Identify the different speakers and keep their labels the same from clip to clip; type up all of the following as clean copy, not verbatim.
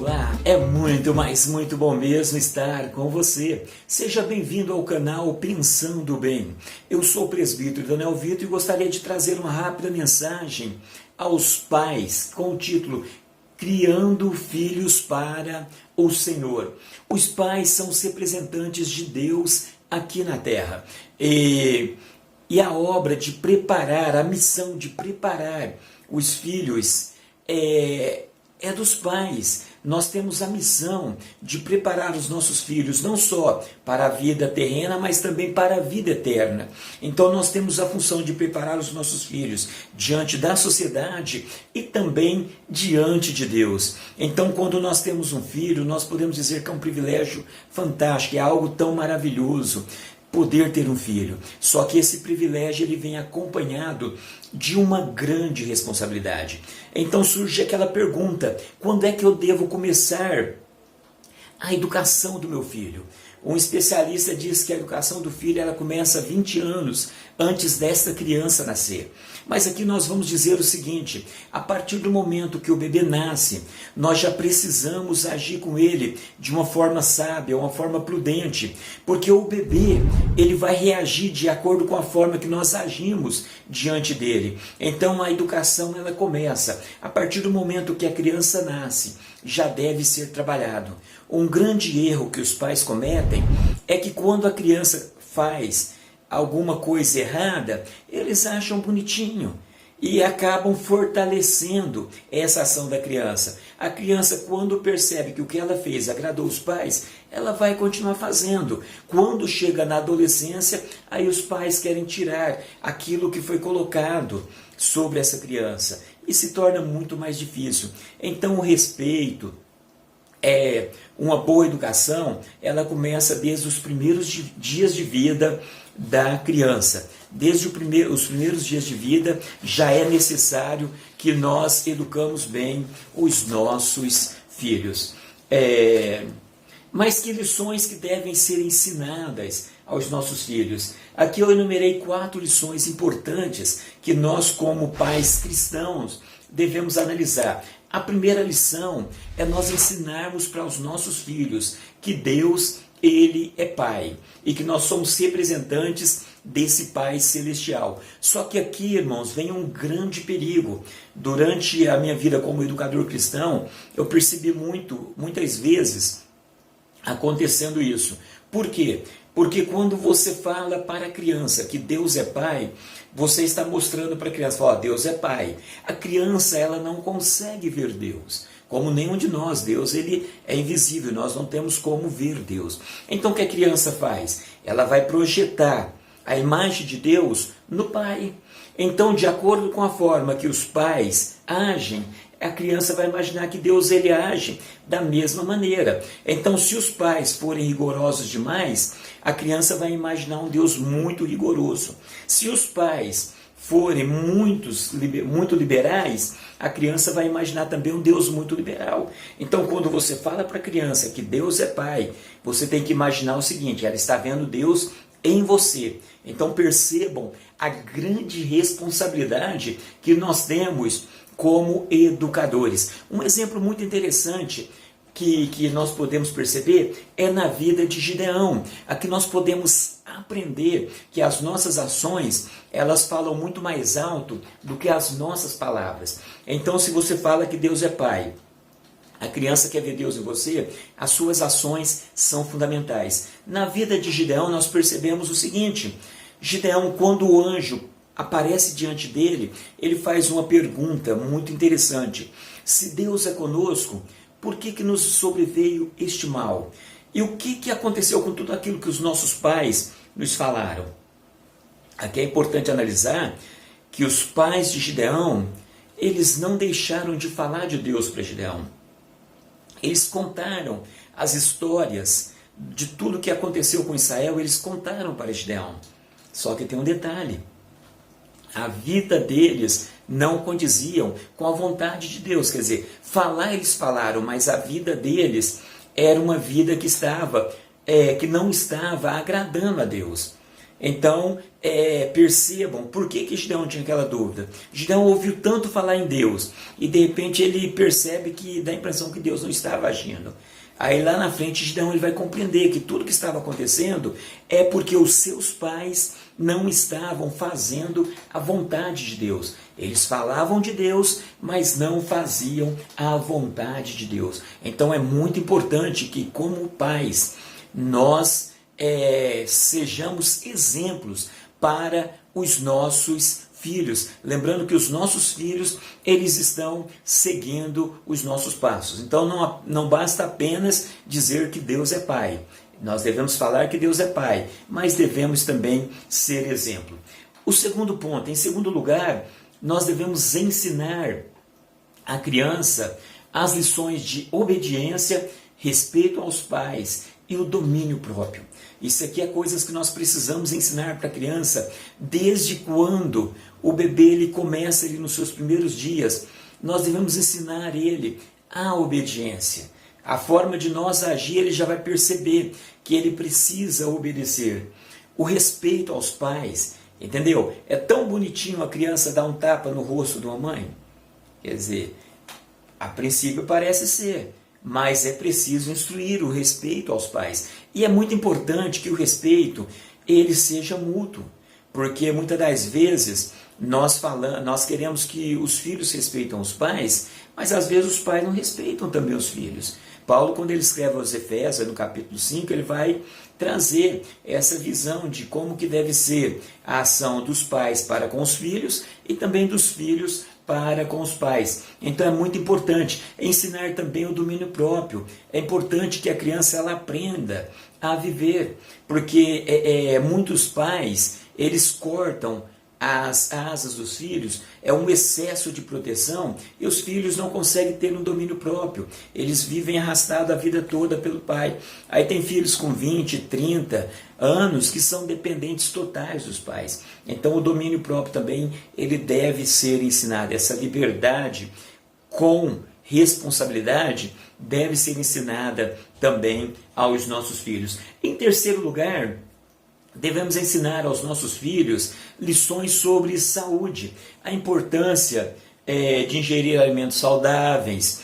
Speaker 1: Olá, é muito, mas muito bom mesmo estar com você. Seja bem-vindo ao canal Pensando Bem. Eu sou o presbítero Daniel Vitor e gostaria de trazer uma rápida mensagem aos pais com o título Criando Filhos para o Senhor. Os pais são os representantes de Deus aqui na terra. E a obra de preparar, a missão de preparar os filhos é dos pais. Nós temos a missão de preparar os nossos filhos não só para a vida terrena, mas também para a vida eterna. Então nós temos a função de preparar os nossos filhos diante da sociedade e também diante de Deus. Então quando nós temos um filho, nós podemos dizer que é um privilégio fantástico, é algo tão maravilhoso poder ter um filho. Só que esse privilégio ele vem acompanhado de uma grande responsabilidade. Então surge aquela pergunta: quando é que eu devo começar a educação do meu filho? Um especialista diz que a educação do filho ela começa 20 anos antes desta criança nascer. Mas aqui nós vamos dizer o seguinte: a partir do momento que o bebê nasce, nós já precisamos agir com ele de uma forma sábia, uma forma prudente, porque o bebê ele vai reagir de acordo com a forma que nós agimos diante dele. Então a educação ela começa a partir do momento que a criança nasce, já deve ser trabalhado. Um grande erro que os pais cometem é que quando a criança faz alguma coisa errada, eles acham bonitinho e acabam fortalecendo essa ação da criança. A criança, quando percebe que o que ela fez agradou os pais, ela vai continuar fazendo. Quando chega na adolescência, aí os pais querem tirar aquilo que foi colocado sobre essa criança e se torna muito mais difícil. Então o respeito, uma boa educação, ela começa desde os primeiros dias de vida da criança. Desde os primeiros dias de vida já é necessário que nós educamos bem os nossos filhos. Mas que lições que devem ser ensinadas aos nossos filhos? Aqui eu enumerei 4 lições importantes que nós, como pais cristãos, devemos analisar. A primeira lição é nós ensinarmos para os nossos filhos que Deus, Ele é Pai e que nós somos representantes desse Pai Celestial. Só que aqui, irmãos, vem um grande perigo. Durante a minha vida como educador cristão, eu percebi muitas vezes acontecendo isso. Por quê? Porque quando você fala para a criança que Deus é Pai, você está mostrando para a criança, fala, Deus é Pai. A criança ela não consegue ver Deus, como nenhum de nós. Deus ele é invisível, nós não temos como ver Deus. Então o que a criança faz? Ela vai projetar a imagem de Deus no Pai. Então, de acordo com a forma que os pais agem, a criança vai imaginar que Deus ele age da mesma maneira. Então, se os pais forem rigorosos demais, a criança vai imaginar um Deus muito rigoroso. Se os pais forem muito liberais, a criança vai imaginar também um Deus muito liberal. Então, quando você fala para a criança que Deus é Pai, você tem que imaginar o seguinte: ela está vendo Deus em você. Então percebam a grande responsabilidade que nós temos como educadores. Um exemplo muito interessante que nós podemos perceber é na vida de Gideão. Aqui nós podemos aprender que as nossas ações, elas falam muito mais alto do que as nossas palavras. Então, se você fala que Deus é Pai, a criança quer ver Deus em você, as suas ações são fundamentais. Na vida de Gideão, nós percebemos o seguinte: Gideão, quando o anjo aparece diante dele, ele faz uma pergunta muito interessante. Se Deus é conosco, por que nos sobreveio este mal? E o que aconteceu com tudo aquilo que os nossos pais nos falaram? Aqui é importante analisar que os pais de Gideão, eles não deixaram de falar de Deus para Gideão. Eles contaram as histórias de tudo que aconteceu com Israel, eles contaram para Gideão. Só que tem um detalhe: a vida deles não condiziam com a vontade de Deus. Quer dizer, falar eles falaram, mas a vida deles era uma vida que não estava agradando a Deus. Então, percebam por que Gideão tinha aquela dúvida. Gideão ouviu tanto falar em Deus e de repente ele percebe que dá a impressão que Deus não estava agindo. Aí lá na frente Gideão ele vai compreender que tudo que estava acontecendo é porque os seus pais não estavam fazendo a vontade de Deus. Eles falavam de Deus, mas não faziam a vontade de Deus. Então é muito importante que, como pais, nós sejamos exemplos para os nossos filhos. Lembrando que os nossos filhos, eles estão seguindo os nossos passos. Então não basta apenas dizer que Deus é Pai. Nós devemos falar que Deus é Pai, mas devemos também ser exemplo. O segundo ponto, em segundo lugar, nós devemos ensinar a criança as lições de obediência, respeito aos pais e o domínio próprio. Isso aqui é coisas que nós precisamos ensinar para a criança desde quando o bebê ele começa ali nos seus primeiros dias. Nós devemos ensinar ele a obediência. A forma de nós agir, ele já vai perceber que ele precisa obedecer. O respeito aos pais, entendeu? É tão bonitinho a criança dar um tapa no rosto de uma mãe. Quer dizer, a princípio parece ser, mas é preciso instruir o respeito aos pais. E é muito importante que o respeito ele seja mútuo, porque muitas das vezes nós queremos que os filhos respeitem os pais, mas às vezes os pais não respeitam também os filhos. Paulo, quando ele escreve aos Efésios, no capítulo 5, ele vai trazer essa visão de como que deve ser a ação dos pais para com os filhos e também dos filhos para com os pais. Então é muito importante ensinar também o domínio próprio. É importante que a criança ela aprenda a viver, porque muitos pais eles cortam as asas dos filhos, é um excesso de proteção e os filhos não conseguem ter um domínio próprio. Eles vivem arrastados a vida toda pelo pai. Aí tem filhos com 20, 30 anos que são dependentes totais dos pais. Então o domínio próprio também ele deve ser ensinado. Essa liberdade com responsabilidade deve ser ensinada também aos nossos filhos. Em terceiro lugar, devemos ensinar aos nossos filhos lições sobre saúde, a importância de ingerir alimentos saudáveis,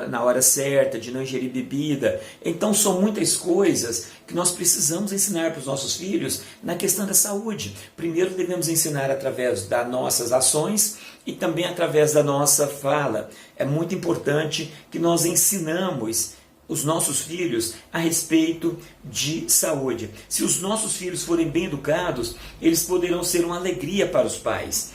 Speaker 1: na hora certa, de não ingerir bebida. Então são muitas coisas que nós precisamos ensinar para os nossos filhos na questão da saúde. Primeiro devemos ensinar através das nossas ações e também através da nossa fala. É muito importante que nós ensinamos os nossos filhos a respeito de saúde. Se os nossos filhos forem bem educados, eles poderão ser uma alegria para os pais.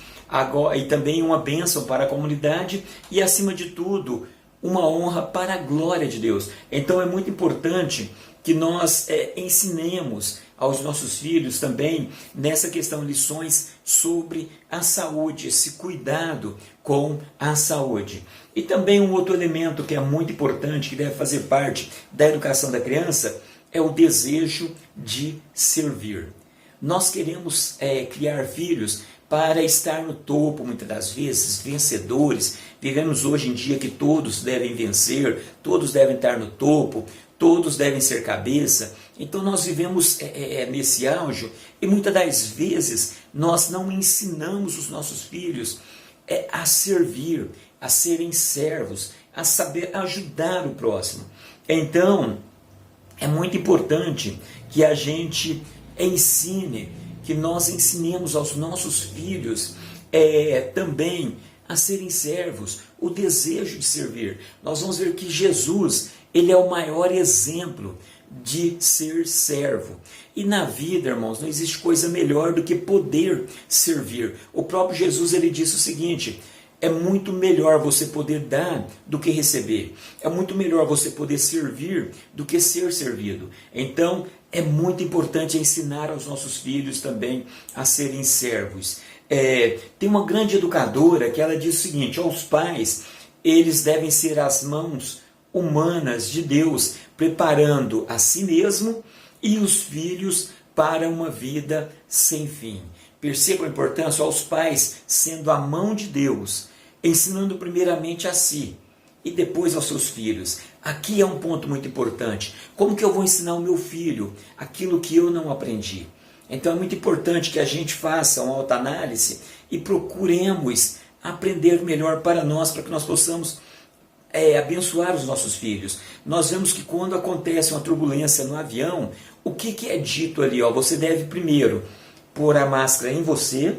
Speaker 1: E também uma bênção para a comunidade e, acima de tudo, uma honra para a glória de Deus. Então é muito importante que nós ensinemos aos nossos filhos também, nessa questão, lições sobre a saúde, esse cuidado com a saúde. E também um outro elemento que é muito importante, que deve fazer parte da educação da criança, é o desejo de servir. Nós queremos criar filhos para estar no topo, muitas das vezes, vencedores. Vivemos hoje em dia que todos devem vencer, todos devem estar no topo, todos devem ser cabeça. Então nós vivemos nesse auge e muitas das vezes nós não ensinamos os nossos filhos a servir, a serem servos, a saber ajudar o próximo. Então é muito importante que a gente ensine, que nós ensinemos aos nossos filhos também a serem servos, o desejo de servir. Nós vamos ver que Jesus, ele é o maior exemplo de ser servo. E na vida, irmãos, não existe coisa melhor do que poder servir. O próprio Jesus, ele disse o seguinte: é muito melhor você poder dar do que receber. É muito melhor você poder servir do que ser servido. Então, é muito importante ensinar aos nossos filhos também a serem servos. Tem uma grande educadora que ela diz o seguinte: aos pais, eles devem ser as mãos humanas de Deus, preparando a si mesmo e os filhos para uma vida sem fim. Percebam a importância aos pais sendo a mão de Deus, ensinando primeiramente a si e depois aos seus filhos. Aqui é um ponto muito importante. Como que eu vou ensinar ao meu filho aquilo que eu não aprendi? Então é muito importante que a gente faça uma autoanálise e procuremos aprender melhor para nós, para que nós possamos abençoar os nossos filhos. Nós vemos que quando acontece uma turbulência no avião, o que é dito ali? Você deve primeiro pôr a máscara em você,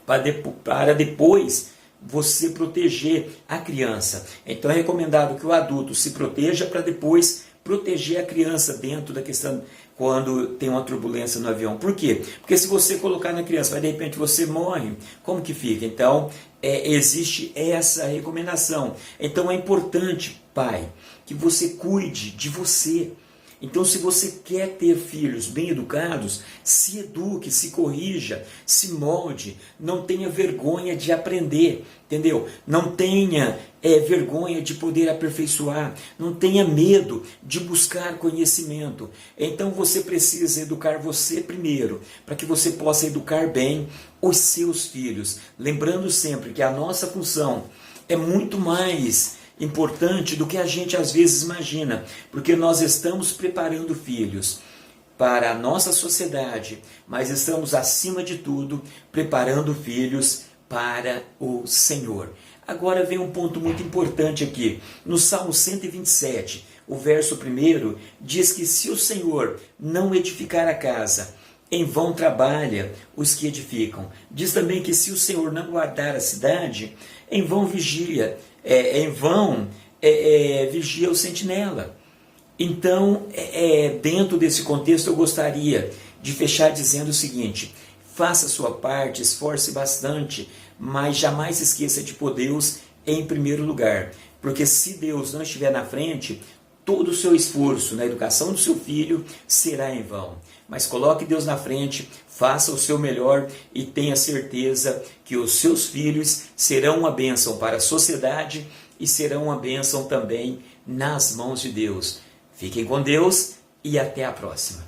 Speaker 1: para depois você proteger a criança. Então é recomendado que o adulto se proteja para depois proteger a criança dentro da questão quando tem uma turbulência no avião. Por quê? Porque se você colocar na criança, mas de repente você morre, como que fica? Então existe essa recomendação. Então é importante, pai, que você cuide de você. Então, se você quer ter filhos bem educados, se eduque, se corrija, se molde, não tenha vergonha de aprender, entendeu? Não tenha vergonha de poder aperfeiçoar, não tenha medo de buscar conhecimento. Então, você precisa educar você primeiro, para que você possa educar bem os seus filhos. Lembrando sempre que a nossa função é muito mais importante do que a gente às vezes imagina, porque nós estamos preparando filhos para a nossa sociedade, mas estamos acima de tudo preparando filhos para o Senhor. Agora vem um ponto muito importante aqui, no Salmo 127, o verso 1 diz que se o Senhor não edificar a casa, em vão trabalha os que edificam. Diz também que se o Senhor não guardar a cidade, em vão vigia, vigia o sentinela. Então, dentro desse contexto, eu gostaria de fechar dizendo o seguinte: faça a sua parte, esforce bastante, mas jamais esqueça de pôr Deus em primeiro lugar. Porque se Deus não estiver na frente, todo o seu esforço na educação do seu filho será em vão. Mas coloque Deus na frente, faça o seu melhor e tenha certeza que os seus filhos serão uma bênção para a sociedade e serão uma bênção também nas mãos de Deus. Fiquem com Deus e até a próxima.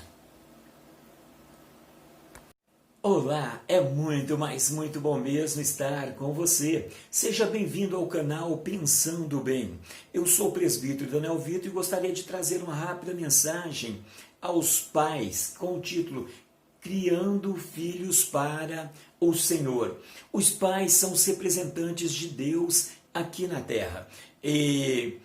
Speaker 1: Olá, é muito, mas muito bom mesmo estar com você. Seja bem-vindo ao canal Pensando Bem. Eu sou o presbítero Daniel Vitor e gostaria de trazer uma rápida mensagem aos pais com o título Criando Filhos para o Senhor. Os pais são os representantes de Deus aqui na terra. E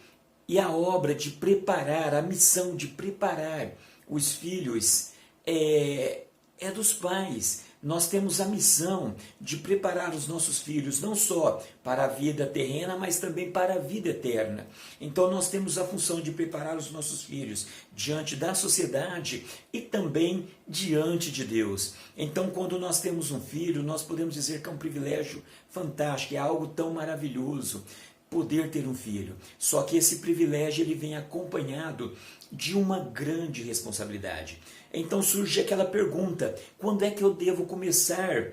Speaker 1: a obra de preparar, a missão de preparar os filhos é dos pais. Nós temos a missão de preparar os nossos filhos não só para a vida terrena, mas também para a vida eterna. Então nós temos a função de preparar os nossos filhos diante da sociedade e também diante de Deus. Então quando nós temos um filho, nós podemos dizer que é um privilégio fantástico, é algo tão maravilhoso poder ter um filho. Só que esse privilégio ele vem acompanhado de uma grande responsabilidade. Então surge aquela pergunta: quando é que eu devo começar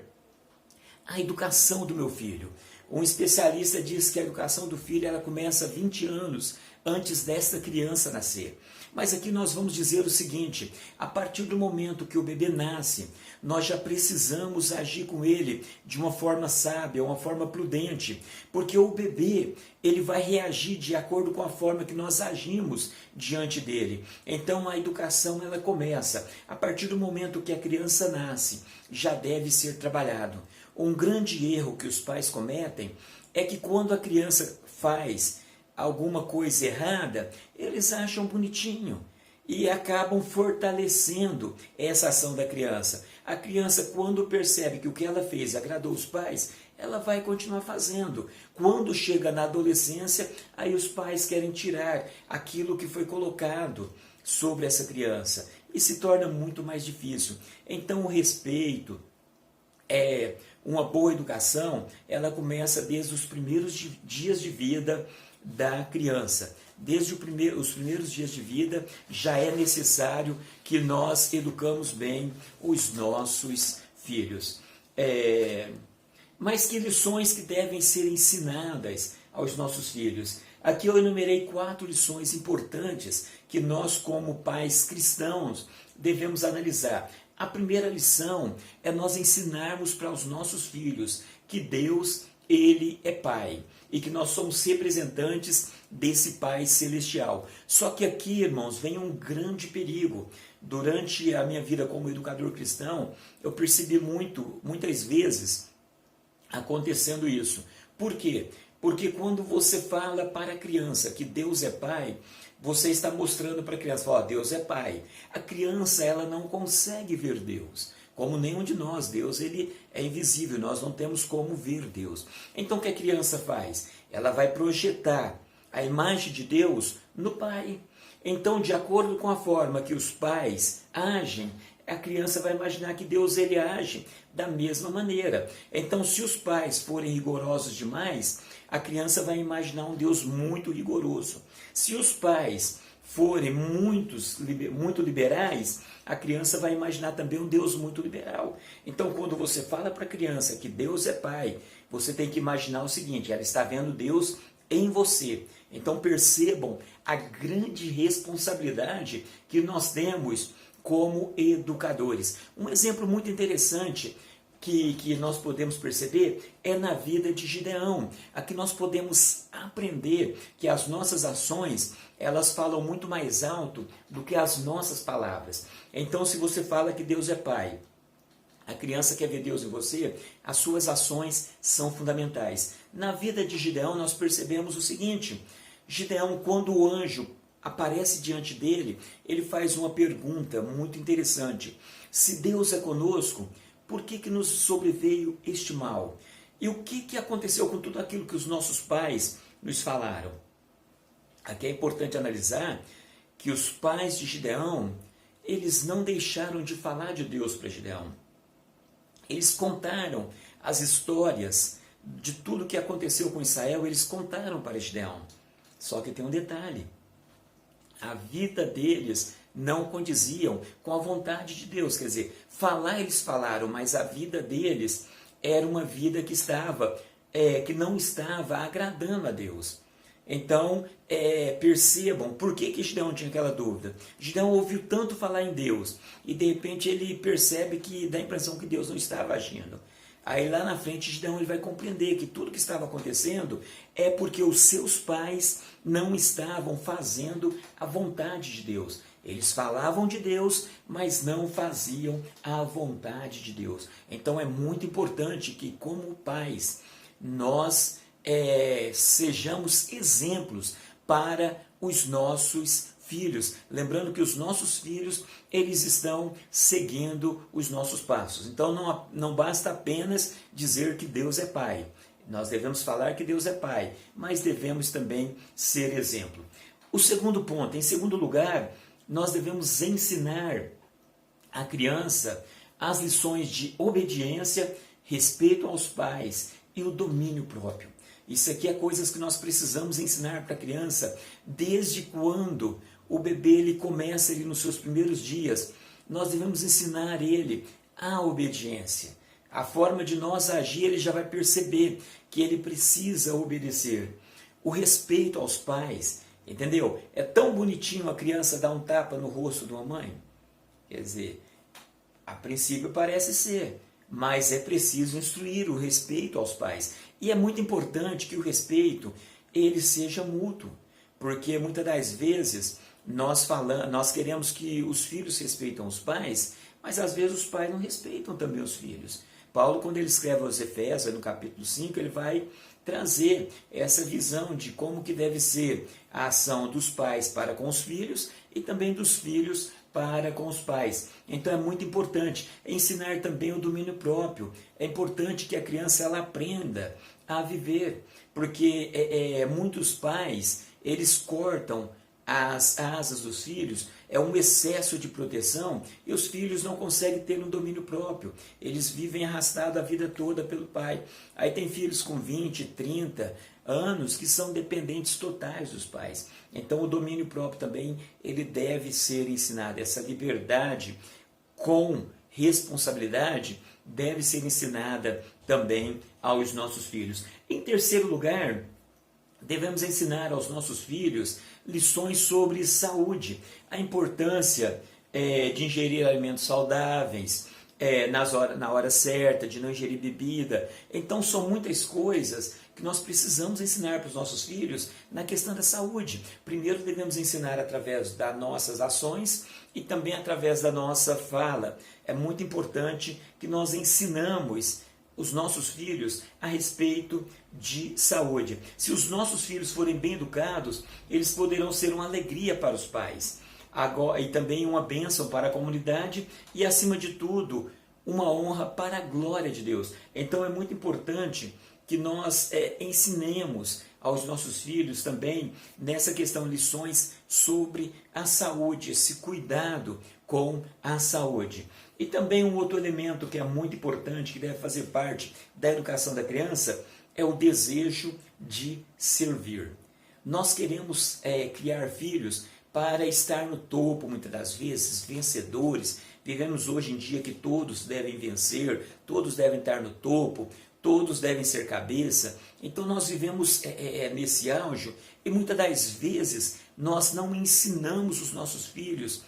Speaker 1: a educação do meu filho? Um especialista diz que a educação do filho ela começa 20 anos antes desta criança nascer. Mas aqui nós vamos dizer o seguinte: a partir do momento que o bebê nasce, nós já precisamos agir com ele de uma forma sábia, uma forma prudente, porque o bebê ele vai reagir de acordo com a forma que nós agimos diante dele. Então a educação ela começa a partir do momento que a criança nasce, já deve ser trabalhado. Um grande erro que os pais cometem é que quando a criança faz alguma coisa errada, eles acham bonitinho e acabam fortalecendo essa ação da criança. A criança, quando percebe que o que ela fez agradou os pais, ela vai continuar fazendo. Quando chega na adolescência, aí os pais querem tirar aquilo que foi colocado sobre essa criança e se torna muito mais difícil. Então o respeito, uma boa educação, ela começa desde os primeiros dias de vida da criança. Desde os primeiros dias de vida já é necessário que nós educamos bem os nossos filhos. Mas que lições que devem ser ensinadas aos nossos filhos? Aqui eu enumerei 4 lições importantes que nós como pais cristãos devemos analisar. A primeira lição é nós ensinarmos para os nossos filhos que Deus, Ele é Pai e que nós somos representantes desse Pai Celestial. Só que aqui, irmãos, vem um grande perigo, durante a minha vida como educador cristão, eu percebi muitas vezes acontecendo isso. Por quê? Porque quando você fala para a criança que Deus é Pai, você está mostrando para a criança, ó, Deus é Pai. A criança, ela não consegue ver Deus, como nenhum de nós. Deus, ele é invisível, nós não temos como ver Deus. Então o que a criança faz? Ela vai projetar a imagem de Deus no Pai. Então, de acordo com a forma que os pais agem, a criança vai imaginar que Deus, ele age da mesma maneira. Então, se os pais forem rigorosos demais, a criança vai imaginar um Deus muito rigoroso. Se os pais forem muito liberais, a criança vai imaginar também um Deus muito liberal. Então, quando você fala para a criança que Deus é Pai, você tem que imaginar o seguinte: ela está vendo Deus em você. Então, percebam a grande responsabilidade que nós temos como educadores. Um exemplo muito interessante que nós podemos perceber é na vida de Gideão. Aqui nós podemos aprender que as nossas ações, elas falam muito mais alto do que as nossas palavras. Então, se você fala que Deus é Pai, a criança quer ver Deus em você, as suas ações são fundamentais. Na vida de Gideão, nós percebemos o seguinte: Gideão, quando o anjo aparece diante dele, ele faz uma pergunta muito interessante. Se Deus é conosco, por que nos sobreveio este mal? E o que aconteceu com tudo aquilo que os nossos pais nos falaram? Aqui é importante analisar que os pais de Gideão, eles não deixaram de falar de Deus para Gideão. Eles contaram as histórias de tudo que aconteceu com Israel, eles contaram para Gideão. Só que tem um detalhe: a vida deles não condiziam com a vontade de Deus. Quer dizer, falar eles falaram, mas a vida deles era uma vida que não estava agradando a Deus. Então, percebam por que Gideão tinha aquela dúvida. Gideão ouviu tanto falar em Deus e de repente ele percebe que dá a impressão que Deus não estava agindo. Aí lá na frente Gideão ele vai compreender que tudo que estava acontecendo é porque os seus pais não estavam fazendo a vontade de Deus. Eles falavam de Deus, mas não faziam a vontade de Deus. Então é muito importante que, como pais, nós sejamos exemplos para os nossos filhos. Lembrando que os nossos filhos, eles estão seguindo os nossos passos. Então não basta apenas dizer que Deus é Pai. Nós devemos falar que Deus é Pai, mas devemos também ser exemplo. O segundo ponto, em segundo lugar, nós devemos ensinar a criança as lições de obediência, respeito aos pais e o domínio próprio. Isso aqui é coisas que nós precisamos ensinar para a criança desde quando o bebê ele começa nos seus primeiros dias. Nós devemos ensinar ele a obediência. A forma de nós agir, ele já vai perceber que ele precisa obedecer. O respeito aos pais, entendeu? É tão bonitinho a criança dar um tapa no rosto de uma mãe. Quer dizer, a princípio parece ser, mas é preciso instruir o respeito aos pais. E é muito importante que o respeito ele seja mútuo, porque muitas das vezes nós queremos que os filhos respeitem os pais, mas às vezes os pais não respeitam também os filhos. Paulo, quando ele escreve aos Efésios, no capítulo 5, ele vai trazer essa visão de como que deve ser a ação dos pais para com os filhos e também dos filhos para com os pais. Então é muito importante ensinar também o domínio próprio. É importante que a criança ela aprenda a viver, porque muitos pais eles cortam as asas dos filhos, é um excesso de proteção e os filhos não conseguem ter um domínio próprio. Eles vivem arrastados a vida toda pelo pai. Aí tem filhos com 20, 30 anos que são dependentes totais dos pais. Então o domínio próprio também ele deve ser ensinado. Essa liberdade com responsabilidade deve ser ensinada também aos nossos filhos. Em terceiro lugar, devemos ensinar aos nossos filhos lições sobre saúde, a importância de ingerir alimentos saudáveis, na hora certa, de não ingerir bebida. Então são muitas coisas que nós precisamos ensinar para os nossos filhos na questão da saúde. Primeiro devemos ensinar através das nossas ações e também através da nossa fala. É muito importante que nós ensinamos os nossos filhos a respeito de saúde. Se os nossos filhos forem bem educados, eles poderão ser uma alegria para os pais. Agora, e também uma bênção para a comunidade e, acima de tudo, uma honra para a glória de Deus. Então é muito importante que nós ensinemos aos nossos filhos também, nessa questão, lições sobre a saúde, esse cuidado com a saúde. E também um outro elemento que é muito importante, que deve fazer parte da educação da criança, é o desejo de servir. Nós queremos criar filhos para estar no topo, muitas das vezes, vencedores. Vivemos hoje em dia que todos devem vencer, todos devem estar no topo, todos devem ser cabeça. Então nós vivemos nesse auge e muitas das vezes nós não ensinamos os nossos filhos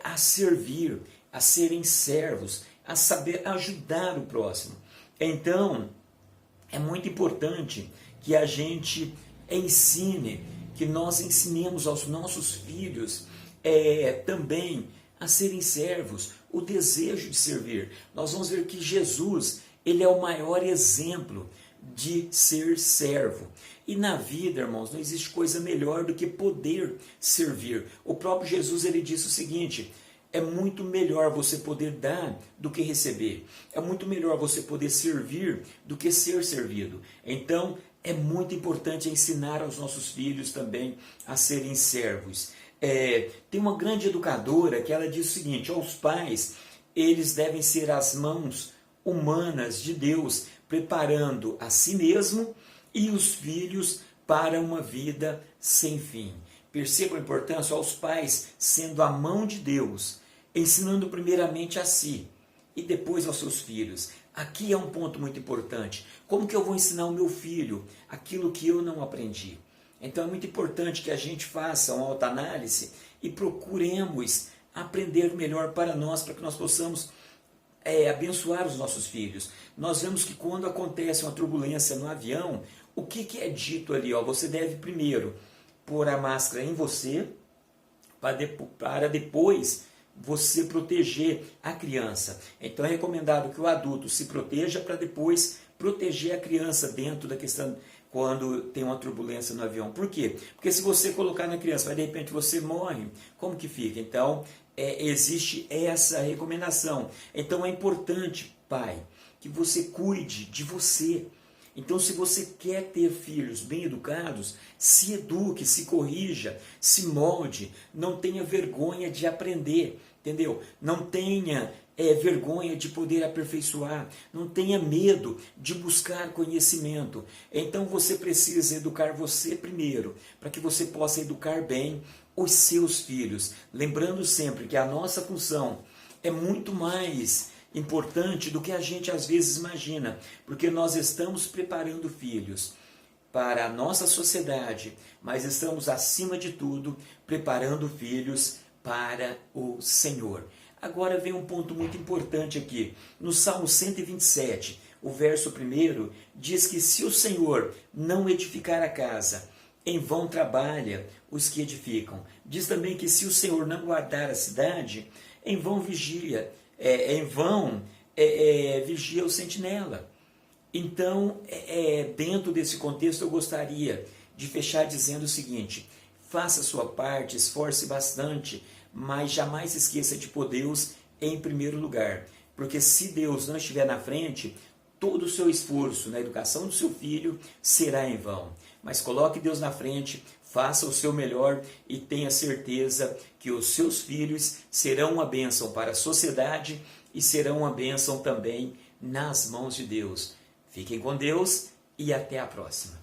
Speaker 1: a servir, a serem servos, a saber ajudar o próximo. Então é muito importante que a gente ensine, que nós ensinemos aos nossos filhos também a serem servos, o desejo de servir. Nós vamos ver que Jesus, ele é o maior exemplo de ser servo. E na vida, irmãos, não existe coisa melhor do que poder servir. O próprio Jesus, ele disse o seguinte: é muito melhor você poder dar do que receber. É muito melhor você poder servir do que ser servido. Então, é muito importante ensinar aos nossos filhos também a serem servos. Tem uma grande educadora que ela diz o seguinte: aos pais, eles devem ser as mãos humanas de Deus, preparando a si mesmo e os filhos para uma vida sem fim. Perceba a importância, aos pais sendo a mão de Deus, ensinando primeiramente a si e depois aos seus filhos. Aqui é um ponto muito importante. Como que eu vou ensinar o meu filho aquilo que eu não aprendi? Então é muito importante que a gente faça uma autoanálise e procuremos aprender melhor para nós, para que nós possamos abençoar os nossos filhos. Nós vemos que quando acontece uma turbulência no avião, o que é dito ali? Você deve primeiro pôr a máscara em você, para depois você proteger a criança. Então é recomendado que o adulto se proteja para depois proteger a criança dentro da questão quando tem uma turbulência no avião. Por quê? Porque se você colocar na criança, mas de repente você morre, como que fica? Então existe essa recomendação. Então é importante, pai, que você cuide de você. Então, se você quer ter filhos bem educados, se eduque, se corrija, se molde, não tenha vergonha de aprender, entendeu? Não tenha vergonha de poder aperfeiçoar, não tenha medo de buscar conhecimento. Então, você precisa educar você primeiro, para que você possa educar bem os seus filhos. Lembrando sempre que a nossa função é muito mais importante do que a gente às vezes imagina, porque nós estamos preparando filhos para a nossa sociedade, mas estamos acima de tudo preparando filhos para o Senhor. Agora vem um ponto muito importante aqui. No Salmo 127, o verso 1 diz que se o Senhor não edificar a casa, em vão trabalha os que edificam. Diz também que se o Senhor não guardar a cidade, em vão vigia vigia o sentinela. Então, dentro desse contexto, eu gostaria de fechar dizendo o seguinte: faça a sua parte, esforce bastante, mas jamais esqueça de pôr Deus em primeiro lugar. Porque se Deus não estiver na frente, todo o seu esforço na educação do seu filho será em vão. Mas coloque Deus na frente, faça o seu melhor e tenha certeza que os seus filhos serão uma bênção para a sociedade e serão uma bênção também nas mãos de Deus. Fiquem com Deus e até a próxima.